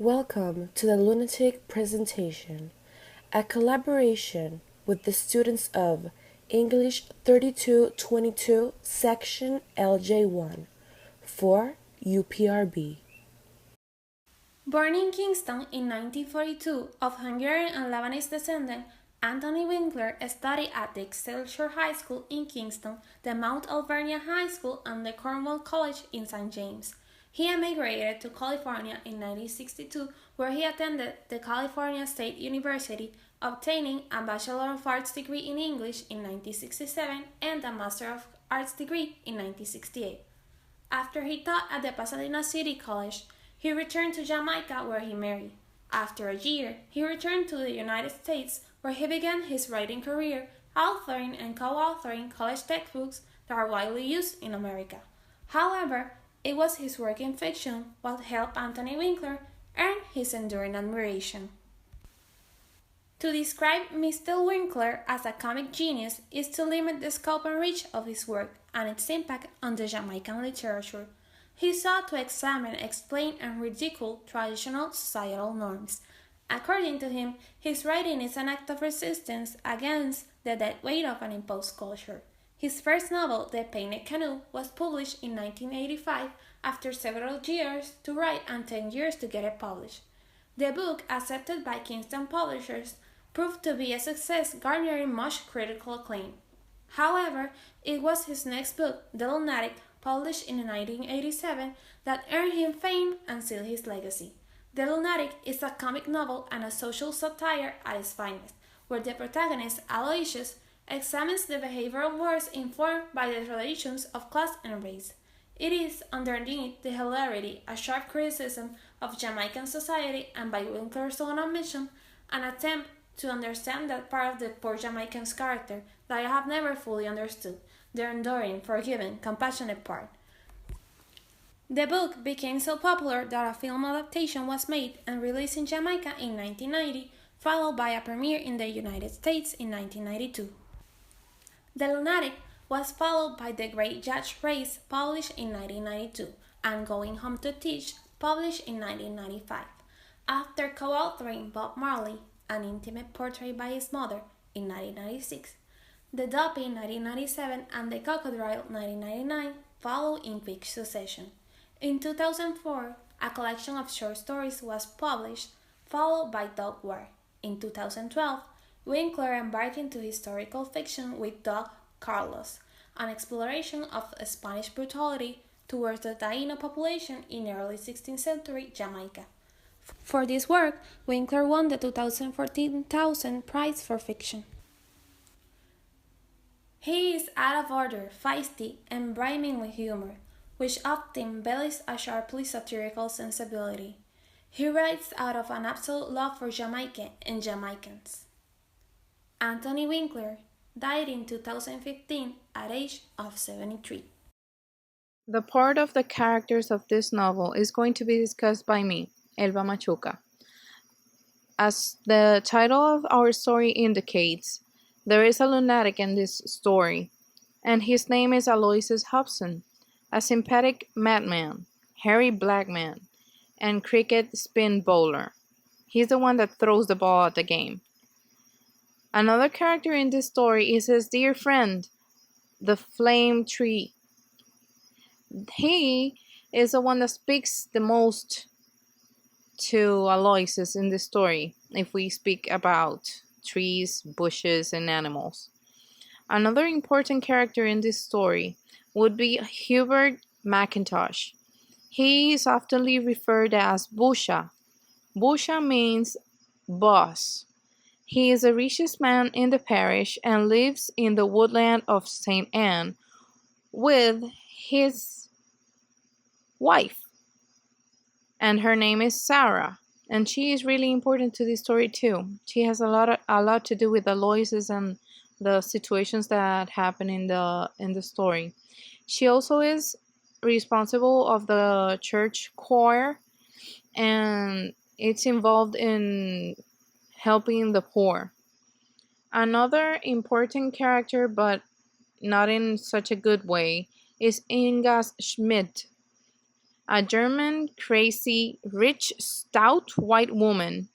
Welcome to the Lunatic presentation, a collaboration with the students of English 3222 Section LJ1 for UPRB. Born in Kingston in 1942 of Hungarian and Lebanese descent, Anthony Winkler studied at the Excelsior High School in Kingston, the Mount Alvernia High School, and the Cornwall College in St. James. He emigrated to California in 1962, where he attended the California State University, obtaining a Bachelor of Arts degree in English in 1967 and a Master of Arts degree in 1968. After he taught at the Pasadena City College, he returned to Jamaica where he married. After a year, he returned to the United States where he began his writing career, authoring and co-authoring college textbooks that are widely used in America. However, it was his work in fiction what helped Anthony Winkler earn his enduring admiration. To describe Mr. Winkler as a comic genius is to limit the scope and reach of his work and its impact on the Jamaican literature. He sought to examine, explain, and ridicule traditional societal norms. According to him, his writing is an act of resistance against the dead weight of an imposed culture. His first novel, The Painted Canoe, was published in 1985 after several years to write and 10 years to get it published. The book, accepted by Kingston publishers, proved to be a success, garnering much critical acclaim. However, it was his next book, The Lunatic, published in 1987, that earned him fame and sealed his legacy. The Lunatic is a comic novel and a social satire at its finest, where the protagonist, Aloysius, examines the behavior of words informed by the traditions of class and race. It is, underneath the hilarity, a sharp criticism of Jamaican society and, by Winkler's own admission, an attempt to understand that part of the poor Jamaican's character that I have never fully understood, their enduring, forgiving, compassionate part. The book became so popular that a film adaptation was made and released in Jamaica in 1990, followed by a premiere in the United States in 1992. The Lunatic was followed by The Great Judge Race, published in 1992, and Going Home to Teach, published in 1995. After co-authoring Bob Marley, An Intimate Portrait by His Mother, in 1996, The Duppy 1997 and The Cocodrile 1999 followed in quick succession. In 2004, a collection of short stories was published, followed by Dog War. In 2012, Winkler embarked into historical fiction with Don Carlos, an exploration of Spanish brutality towards the Taino population in early 16th century Jamaica. For this work, Winkler won the 2014 Towson Prize for Fiction. He is out of order, feisty, and brimming with humor, which often belies a sharply satirical sensibility. He writes out of an absolute love for Jamaica and Jamaicans. Anthony Winkler died in 2015 at age of 73. The part of the characters of this novel is going to be discussed by me, Elba Machuca. As the title of our story indicates, there is a lunatic in this story, and his name is Aloysius Hobson, a sympathetic madman, hairy black man, and cricket spin bowler. He's the one that throws the ball at the game. Another character in this story is his dear friend, the flame tree. He is the one that speaks the most to Aloysius in this story, if we speak about trees, bushes, and animals. Another important character in this story would be Hubert McIntosh. He is often referred as Busha. Busha means boss. He is the richest man in the parish and lives in the woodland of St. Anne with his wife. And her name is Sarah. And she is really important to this story too. She has a lot to do with Aloysius and the situations that happen in the story. She also is responsible of the church choir, and it's involved in helping the poor. Another important character, but not in such a good way, is Inga Schmidt. a German, crazy, rich, stout white woman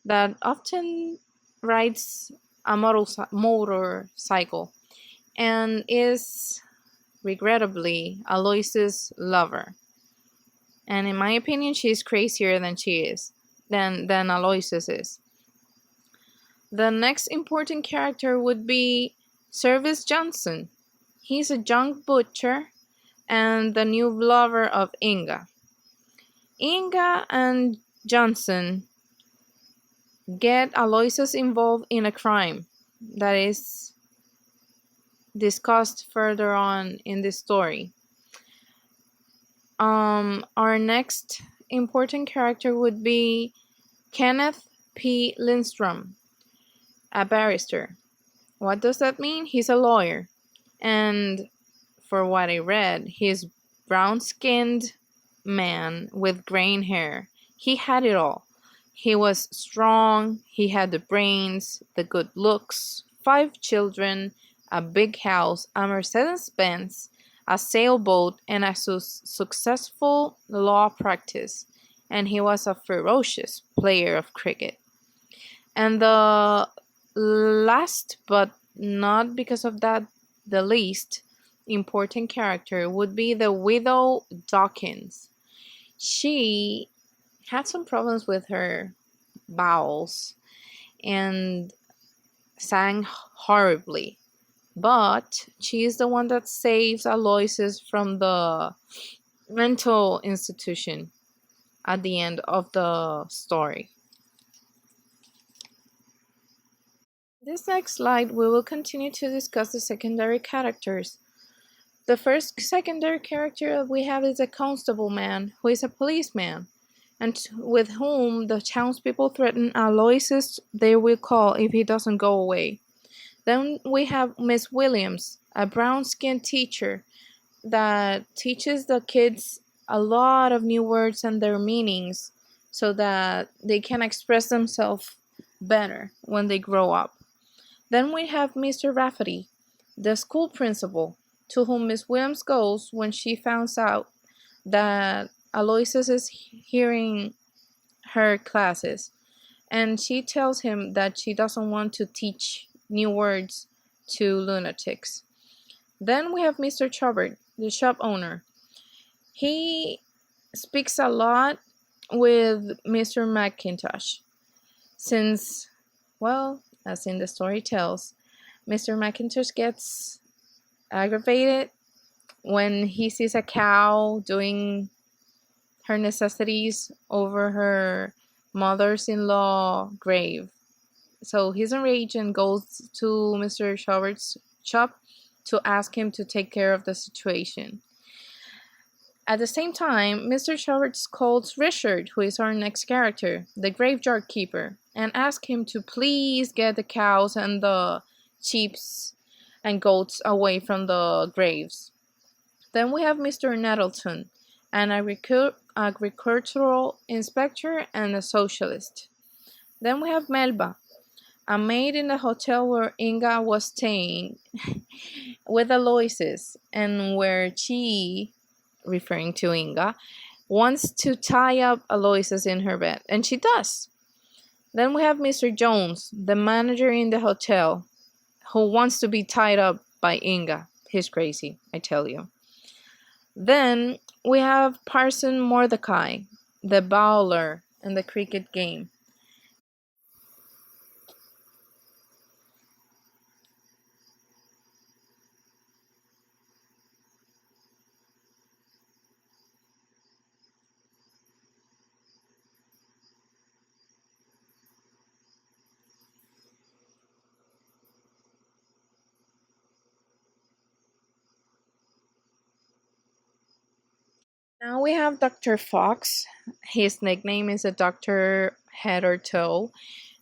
that often rides a motorcycle and is regrettably Alois's lover. And in my opinion, she's crazier than she is, than Aloysius is. The next important character would be Service Johnson. He's a young butcher and the new lover of Inga. Inga and Johnson get Aloysius involved in a crime that is discussed further on in this story. Our next important character would be Kenneth P. Lindstrom, a barrister. What does that mean? He's a lawyer. And for what I read, he's brown-skinned man with graying hair. He had it all. He was strong, he had the brains, the good looks, 5 children, a big house, a Mercedes-Benz, a sailboat, and a successful law practice. And he was a ferocious player of cricket. And the last, but not because of that the least important character, would be the widow Dawkins. She had some problems with her bowels and sang horribly, but she is the one that saves Aloysius from the mental institution at the end of the story. This next slide, we will continue to discuss the secondary characters. The first secondary character that we have is a constable man, who is a policeman, and with whom the townspeople threaten Aloysius they will call if he doesn't go away. Then we have Miss Williams, a brown-skinned teacher that teaches the kids a lot of new words and their meanings so that they can express themselves better when they grow up. Then we have Mr. Rafferty, the school principal, to whom Miss Williams goes when she finds out that Aloysius is hearing her classes, and she tells him that she doesn't want to teach new words to lunatics. Then we have Mr. Chubbard, the shop owner. He speaks a lot with Mr. McIntosh since, well, as in the story tells, Mr. McIntosh gets aggravated when he sees a cow doing her necessities over her mother's-in-law grave. So he's enraged and goes to Mr. Chubbard's shop to ask him to take care of the situation. At the same time, Mr. Chubbard calls Richard, who is our next character, the graveyard keeper, and asks him to please get the cows and the sheep and goats away from the graves. Then we have Mr. Nettleton, an agricultural inspector and a socialist. Then we have Melba, a maid in the hotel where Inga was staying with Aloysius, and where she, referring to Inga, wants to tie up Aloysius in her bed, and she does. Then we have Mr. Jones, the manager in the hotel, who wants to be tied up by Inga. He's crazy, I tell you. Then we have Parson Mordecai, the bowler in the cricket game. Now we have Dr. Fox. His nickname is a Dr. Head or Toe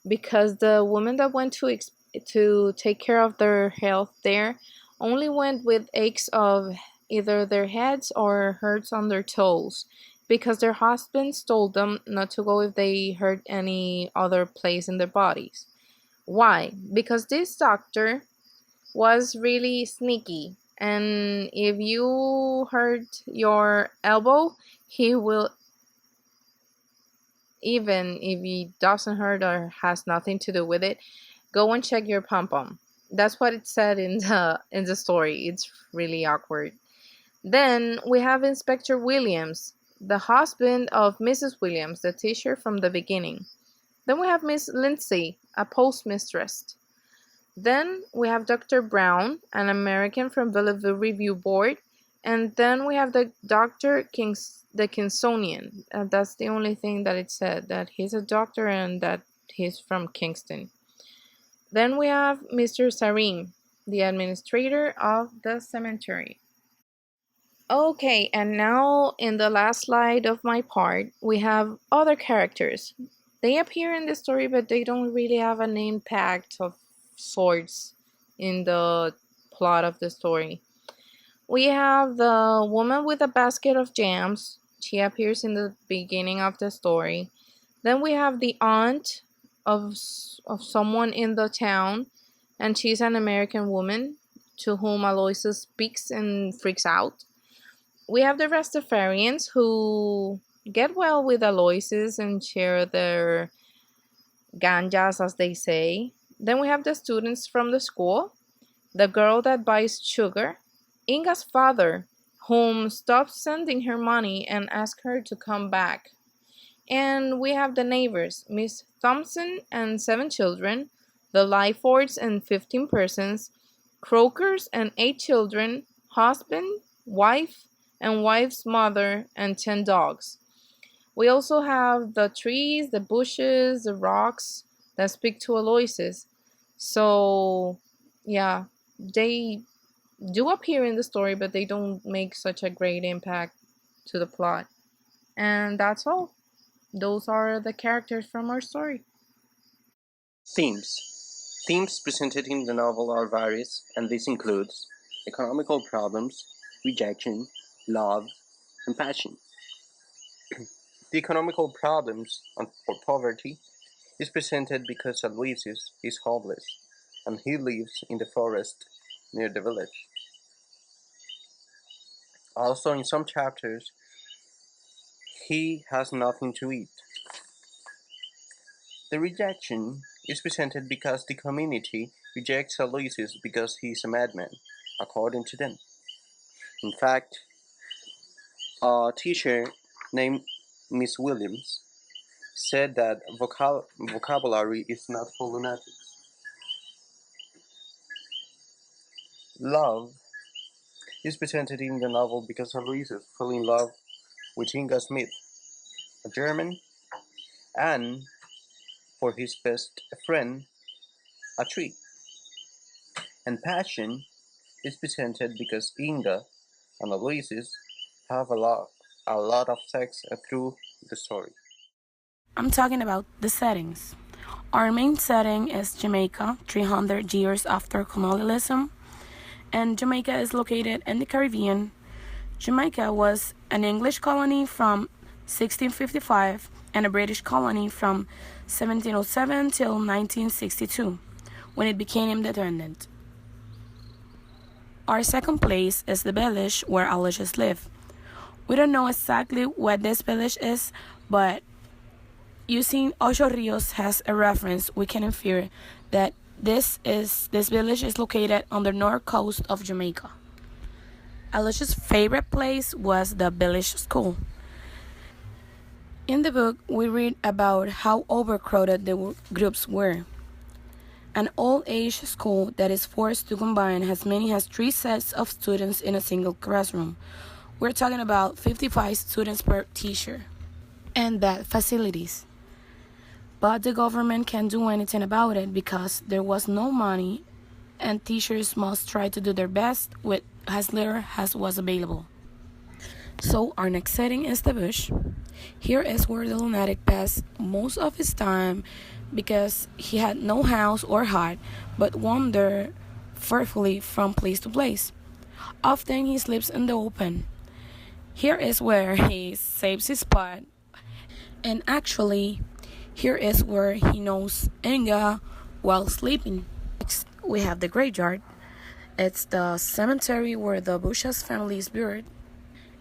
because the woman that went to take care of their health there only went with aches of either their heads or hurts on their toes because their husbands told them not to go if they hurt any other place in their bodies. Why? Because this doctor was really sneaky, and if you hurt your elbow, he will, even if he doesn't hurt or has nothing to do with it, go and check your pom pom. That's what it said in the story. It's really awkward. Then we have Inspector Williams, the husband of Mrs. Williams, the teacher from the beginning. Then we have Miss Lindsay, a postmistress. Then we have Dr. Brown, an American from the Review Board. And then we have the Dr. the Kingsonian. That's the only thing that it said, that he's a doctor and that he's from Kingston. Then we have Mr. Sarim, the administrator of the cemetery. Okay, and now in the last slide of my part, we have other characters. They appear in the story, but they don't really have an impact of sorts in the plot of the story. We have the woman with a basket of jams. She appears in the beginning of the story. Then we have the aunt of someone in the town, and she's an American woman to whom Aloysius speaks and freaks out. We have the Rastafarians who get well with Aloysius and share their ganjas, as they say. Then we have the students from the school, the girl that buys sugar, Inga's father, whom stops sending her money and asks her to come back. And we have the neighbors, Miss Thompson and 7 children, the Lyfords and 15 persons, Croakers and 8 children, husband, wife, and wife's mother, and 10 dogs. We also have the trees, the bushes, the rocks that speak to Aloysius. So, yeah, they do appear in the story, but they don't make such a great impact to the plot. And that's all. Those are the characters from our story. Themes. Themes presented in the novel are various, and this includes economical problems, rejection, love, and passion. The economical problems or poverty is presented because Aloysius is homeless, and he lives in the forest near the village. Also, in some chapters, he has nothing to eat. The rejection is presented because the community rejects Aloysius because he is a madman, according to them. In fact, a teacher named Miss Williams said that vocabulary is not for lunatics. Love is presented in the novel because Aloysius fell in love with Inga Smith, a German, and for his best friend, a tree. And passion is presented because Inga and Aloysius have a lot of sex through the story. I'm talking about the settings. Our main setting is Jamaica, 300 years after colonialism, and Jamaica is located in the Caribbean. Jamaica was an English colony from 1655 and a British colony from 1707 till 1962, when it became independent. Our second place is the village where Aloysius lived. We don't know exactly what this village is, but using Ocho Rios as a reference, we can infer that this village is located on the north coast of Jamaica. Aloysius' favorite place was the village school. In the book, we read about how overcrowded the groups were. An old-age school that is forced to combine as many as 3 sets of students in a single classroom. We're talking about 55 students per teacher. And bad facilities. But the government can't do anything about it because there was no money and teachers must try to do their best with as little as was available. So our next setting is the bush. Here is where the lunatic passed most of his time because he had no house or hut but wandered fearfully from place to place. Often he sleeps in the open. Here is where he saves his spot, and actually here is where he knows Inga while sleeping. Next, we have the graveyard. It's the cemetery where the Bushas family is buried.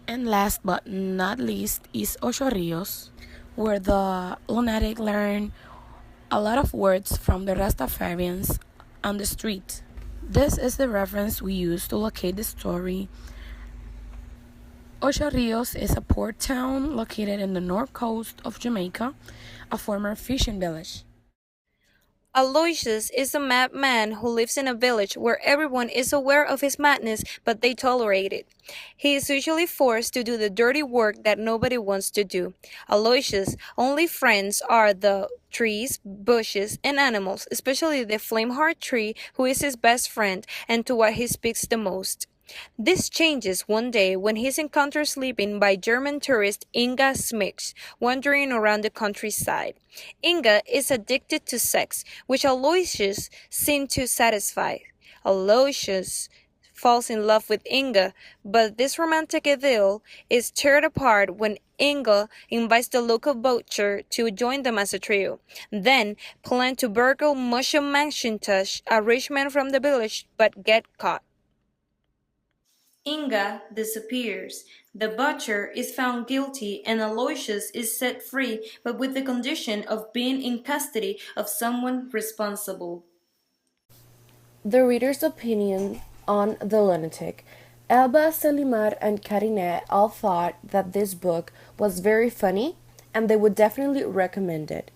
And last but not least is Ocho Rios, where the Lunatic learn a lot of words from the Rastafarians on the street. This is the reference we use to locate the story. Ocho Rios is a port town located in the north coast of Jamaica, a former fishing village. Aloysius is a madman who lives in a village where everyone is aware of his madness, but they tolerate it. He is usually forced to do the dirty work that nobody wants to do. Aloysius' only friends are the trees, bushes, and animals, especially the flameheart tree, who is his best friend and to what he speaks the most. This changes one day when he is encountered sleeping by German tourist Inga Smix, wandering around the countryside. Inga is addicted to sex, which Aloysius seems to satisfy. Aloysius falls in love with Inga, but this romantic idyll is torn apart when Inga invites the local butcher to join them as a trio, then plan to burgle Musha Macintosh, a rich man from the village, but get caught. Inga disappears. The butcher is found guilty and Aloysius is set free, but with the condition of being in custody of someone responsible. The reader's opinion on The Lunatic. Elba, Selimar, and Karine all thought that this book was very funny and they would definitely recommend it.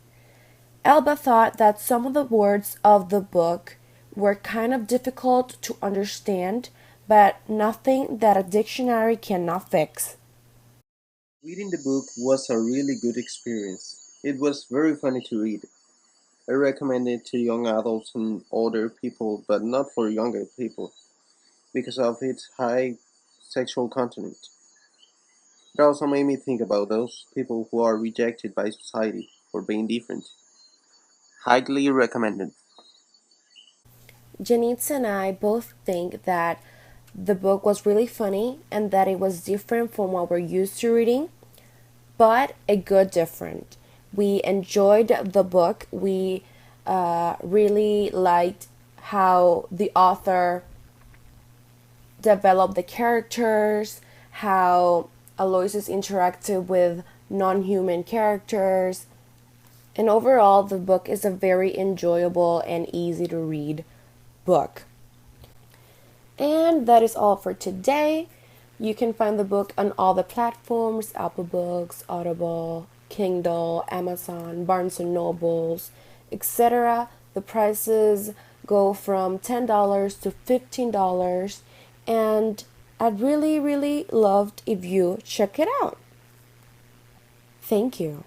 Elba thought that some of the words of the book were kind of difficult to understand, but nothing that a dictionary cannot fix. Reading the book was a really good experience. It was very funny to read. I recommend it to young adults and older people, but not for younger people, because of its high sexual content. It also made me think about those people who are rejected by society for being different. Highly recommended. Janitza and I both think that the book was really funny and that it was different from what we're used to reading, but a good different. We enjoyed the book. We really liked how the author developed the characters, how Aloysius interacted with non human characters. And overall, the book is a very enjoyable and easy to read book. And that is all for today. You can find the book on all the platforms: Apple Books, Audible, Kindle, Amazon, Barnes and Nobles, etc. The prices go from $10 to $15, and I'd really loved if you check it out. Thank you.